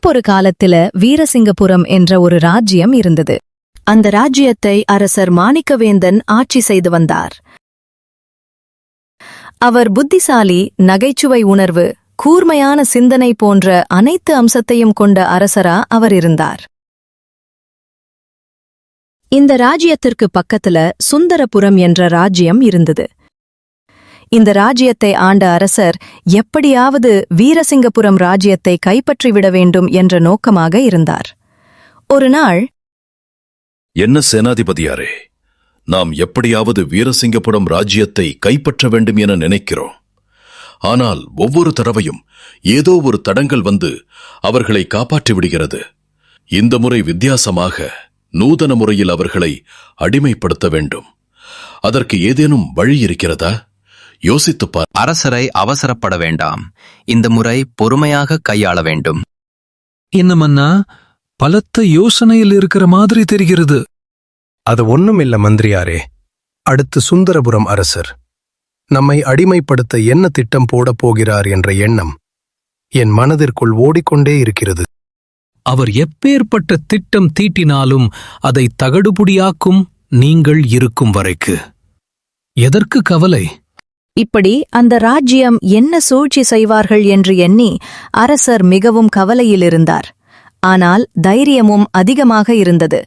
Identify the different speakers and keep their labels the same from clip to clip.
Speaker 1: முன்பொரு காலத்தில வீரசிங்கபுரம் என்ற ஒரு ராஜ்யம் இருந்தது. அந்த ராஜ்யத்தை அரசர் மாணிக்கவேந்தன் ஆட்சி செய்து வந்தார். அவர் புத்திசாலி, நகைச்சுவை உணர்வு, கூர்மையான சிந்தனை போன்ற அனைத்து அம்சத்தையும் கொண்ட அரசரா அவர் இருந்தார். இந்த ராஜ்யத்திற்கு பக்கத்துல சுந்தரபுரம் என்ற ராஜ்யம் இருந்தது. இந்த ராஜ்யத்தை ஆண்ட அரசர் எப்படியாவது வீரசிங்கபுரம் ராஜ்யத்தை கைப்பற்றிவிட வேண்டும் என்ற நோக்கமாக இருந்தார். ஒரு நாள்,
Speaker 2: என்ன சேனாதிபதியாரே, நாம் எப்படியாவது வீரசிங்கபுரம் ராஜ்யத்தை கைப்பற்ற வேண்டும் என நினைக்கிறோம். ஆனால் ஒவ்வொரு தடவையும் ஏதோ ஒரு தடங்கல் வந்து அவர்களை காப்பாற்றி விடுகிறது. இந்த முறை வித்தியாசமாக நூதன முறையில் அவர்களை அடிமைப்படுத்த வேண்டும். அதற்கு ஏதேனும் வழி இருக்கிறதா? யோசித்துப்பார்.
Speaker 3: அரசரை அவசரப்பட வேண்டாம். இந்த முறை பொறுமையாக கையாள வேண்டும்.
Speaker 4: என்னமன்னா, பலத்த யோசனையில் இருக்கிற மாதிரி தெரிகிறது.
Speaker 5: அது ஒண்ணுமில்ல மந்திரியாரே. அடுத்து சுந்தரபுரம் அரசர் நம்மை அடிமைப்படுத்த என்ன திட்டம் போடப் போகிறார் என்ற எண்ணம் என் மனதிற்குள் ஓடிக்கொண்டே இருக்கிறது.
Speaker 4: அவர் எப்பேற்பட்ட திட்டம் தீட்டினாலும் அதை தகடுபுடியாக்கும் நீங்கள் இருக்கும் வரைக்கு. எதற்கு கவலை?
Speaker 1: இப்படி அந்த ராஜ்யம் என்ன சூழ்ச்சி செய்வார்கள் என்று எண்ணி அரசர் மிகவும் கவலையில் இருந்தார். ஆனால் தைரியமும் அதிகமாக இருந்தது.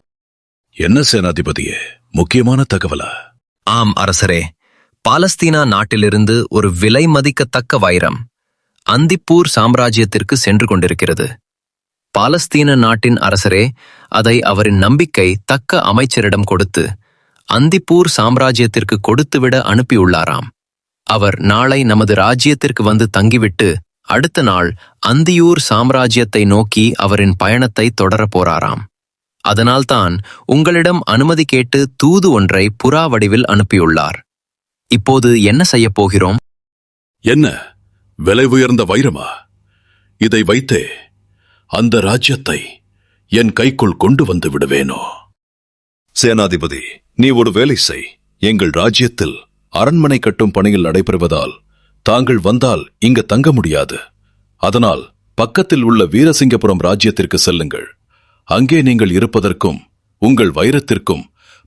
Speaker 2: என்ன சேனாதிபதியே, முக்கியமான தகவலா?
Speaker 3: ஆம் அரசரே, பாலஸ்தீனா நாட்டிலிருந்து ஒரு விலை மதிக்கத்தக்க வைரம் அந்திப்பூர் சாம்ராஜ்யத்திற்கு சென்று கொண்டிருக்கிறது. பாலஸ்தீன நாட்டின் அரசரே அதை அவரின் நம்பிக்கை தக்க அமைச்சரிடம் கொடுத்து அந்திப்பூர் சாம்ராஜ்யத்திற்கு கொடுத்துவிட அனுப்பியுள்ளாராம். அவர் நாளை நமது ராஜ்யத்திற்கு வந்து தங்கிவிட்டு அடுத்த நாள் அந்தியூர் சாம்ராஜ்யத்தை நோக்கி அவரின் பயணத்தை தொடரப் போறாராம். அதனால்தான் உங்களிடம் அனுமதி கேட்டு தூது ஒன்றை புறா வடிவில் அனுப்பியுள்ளார். இப்போது என்ன செய்யப் போகிறோம்?
Speaker 2: என்ன, விலை உயர்ந்த வைரமா? இதை வைத்தே அந்த ராஜ்யத்தை என் கைக்குள் கொண்டு வந்து விடுவேனோ? சேனாதிபதி, நீ ஒரு வேலை செய். எங்கள் ராஜ்யத்தில் அரண்மனை கட்டும் பணியில் நடைபெறுவதால் தாங்கள் வந்தால் இங்கு தங்க முடியாது. அதனால் பக்கத்தில் உள்ள வீரசிங்கபுரம் ராஜ்யத்திற்கு செல்லுங்கள். அங்கே நீங்கள் இருப்பதற்கும் உங்கள் வைரத்திற்கும்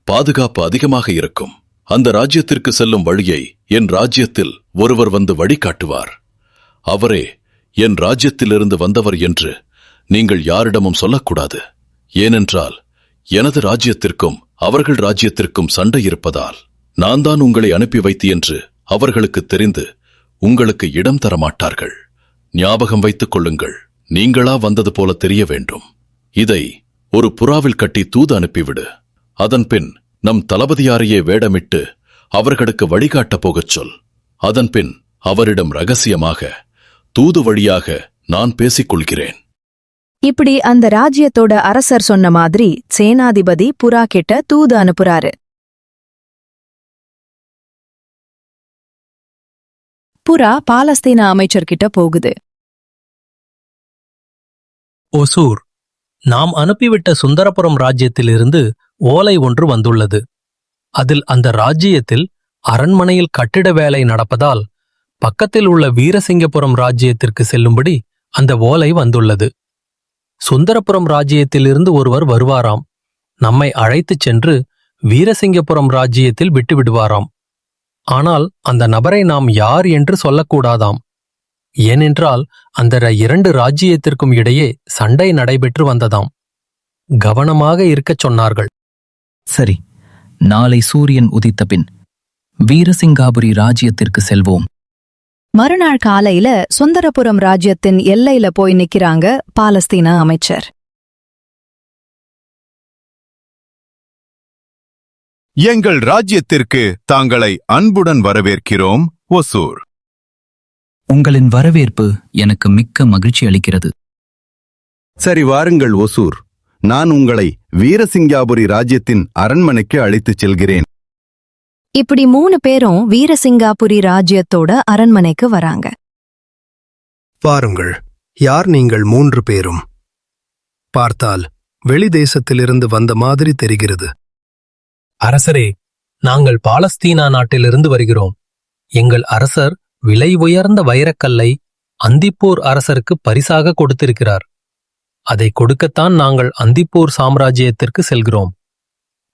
Speaker 2: பாதுகாப்பு அதிகமாக இருக்கும். அந்த ராஜ்யத்திற்கு செல்லும் வழியை என் ராஜ்யத்தில் ஒருவர் வந்து வழிகாட்டுவார். அவரே என் ராஜ்யத்திலிருந்து வந்தவர் என்று நீங்கள் யாரிடமும் சொல்லக்கூடாது. ஏனென்றால் எனது ராஜ்யத்திற்கும் அவர்கள் ராஜ்யத்திற்கும் சண்டை இருப்பதால் நான் தான் உங்களை அனுப்பி வைத்து என்று அவர்களுக்கு தெரிந்து உங்களுக்கு இடம் தரமாட்டார்கள். ஞாபகம் வைத்துக் கொள்ளுங்கள். நீங்களா வந்தது போல தெரிய வேண்டும். இதை ஒரு புறாவில் கட்டி தூது அனுப்பிவிடு. அதன்பின் நம் தளபதியாரையே வேடமிட்டு அவர்களுக்கு வழிகாட்டப் போகச் சொல். அதன்பின் அவரிடம் ரகசியமாக தூது வழியாக நான் பேசிக் கொள்கிறேன்.
Speaker 1: இப்படி அந்த ராஜ்யத்தோட அரசர் சொன்ன மாதிரி சேனாதிபதி புறா கிட்ட தூது அனுப்புறாரு. புறா பாலஸ்தீன அமைச்சர்கிட்ட போகுது.
Speaker 6: ஒசூர், நாம் அனுப்பிவிட்ட சுந்தரபுரம் ராஜ்யத்திலிருந்து ஓலை ஒன்று வந்துள்ளது. அதில் அந்த ராஜ்யத்தில் அரண்மனையில் கட்டிட வேலை நடப்பதால் பக்கத்தில் உள்ள வீரசிங்கபுரம் ராஜ்யத்திற்கு செல்லும்படி அந்த ஓலை வந்துள்ளது. சுந்தரபுரம் ராஜ்யத்திலிருந்து ஒருவர் வருவாராம். நம்மை அழைத்துச் சென்று வீரசிங்கபுரம் ராஜ்யத்தில் விட்டுவிடுவாராம். ஆனால் அந்த நபரை நாம் யார் என்று சொல்லக்கூடாதாம். ஏனென்றால் அந்த இரண்டு ராஜ்யத்திற்கும் இடையே சண்டை நடைபெற்று வந்ததாம். கவனமாக இருக்கச் சொன்னார்கள்.
Speaker 7: சரி, நாளை சூரியன் உதித்த பின் வீரசிங்காபுரி ராஜ்யத்திற்கு செல்வோம்.
Speaker 1: மறுநாள் காலையில சுந்தரபுரம் ராஜ்யத்தின் எல்லையில போய் நிக்கிறாங்க பாலஸ்தீன அமைச்சர்.
Speaker 8: எங்கள் ராஜ்யத்திற்கு தாங்களை அன்புடன் வரவேற்கிறோம், ஒசூர்.
Speaker 7: உங்களின் வரவேற்பு எனக்கு மிக்க மகிழ்ச்சி அளிக்கிறது.
Speaker 8: சரி, வாருங்கள் ஒசூர். நான் உங்களை வீரசிங்காபுரி ராஜ்யத்தின் அரண்மனைக்கு அழைத்துச் செல்கிறேன்.
Speaker 1: இப்படி 3 பேரும் வீரசிங்காபுரி ராஜ்யத்தோட அரண்மனைக்கு வராங்க.
Speaker 5: பாருங்கள், யார் நீங்கள் 3 பேரும்? பார்த்தால் வெளி தேசத்திலிருந்து வந்த மாதிரி தெரிகிறது.
Speaker 6: அரசரே, நாங்கள் பாலஸ்தீனா நாட்டிலிருந்து வருகிறோம். எங்கள் அரசர் விலை உயர்ந்த வைரக்கல்லை அந்திப்பூர் அரசருக்கு பரிசாக கொடுத்திருக்கிறார். அதை கொடுக்கத்தான் நாங்கள் அந்திப்பூர் சாம்ராஜ்யத்திற்கு செல்கிறோம்.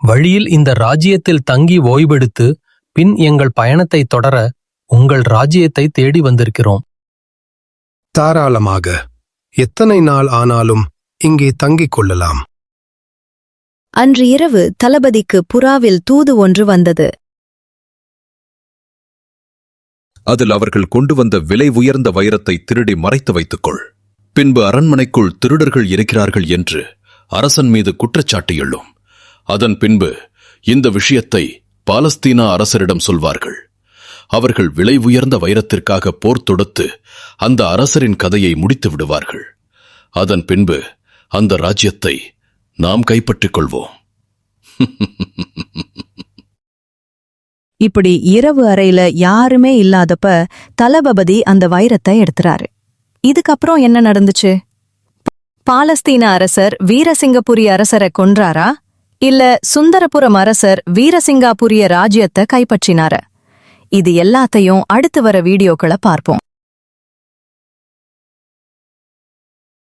Speaker 6: வழியில் இந்த ராஜ்யத்தில் தங்கி ஓய்வெடுத்து பின் எங்கள் பயணத்தை தொடர உங்கள் ராஜ்யத்தை தேடி வந்திருக்கிறோம்.
Speaker 5: தாராளமாக. எத்தனை நாள் ஆனாலும் இங்கே தங்கிக் கொள்ளலாம்.
Speaker 1: அன்று இரவு தளபதிக்கு புறாவில் தூது ஒன்று வந்தது.
Speaker 2: அதில் அவர்கள் கொண்டு வந்த விலை உயர்ந்த வைரத்தை திருடி மறைத்து வைத்துக்கொள். பின்பு அரண்மனைக்குள் திருடர்கள் இருக்கிறார்கள் என்று அரசன் மீது குற்றச்சாட்டு எழும். அதன் பின்பு இந்த விஷயத்தை பாலஸ்தீனா அரசரிடம் சொல்வார்கள். அவர்கள் விலை உயர்ந்த வைரத்திற்காக போர் தொடுத்து அந்த அரசரின் கதையை முடித்து விடுவார்கள். அதன் பின்பு அந்த ராஜ்யத்தை நாம் கைப்பற்றிக் கொள்வோம்.
Speaker 1: இப்படி இரவு அறையில யாருமே இல்லாதப்ப தளபதி அந்த வைரத்தை எடுத்துறாரு. இதுக்கப்புறம் என்ன நடந்துச்சு? பாலஸ்தீன அரசர் வீரசிங்கபுரி அரசரை கொன்றாரா, இல்ல சுந்தரபுரம் அரசர் வீரசிங்காபுரிய ராஜ்யத்தை கைப்பற்றினார? இது எல்லாத்தையும் அடுத்து வர வீடியோக்களை பார்ப்போம்.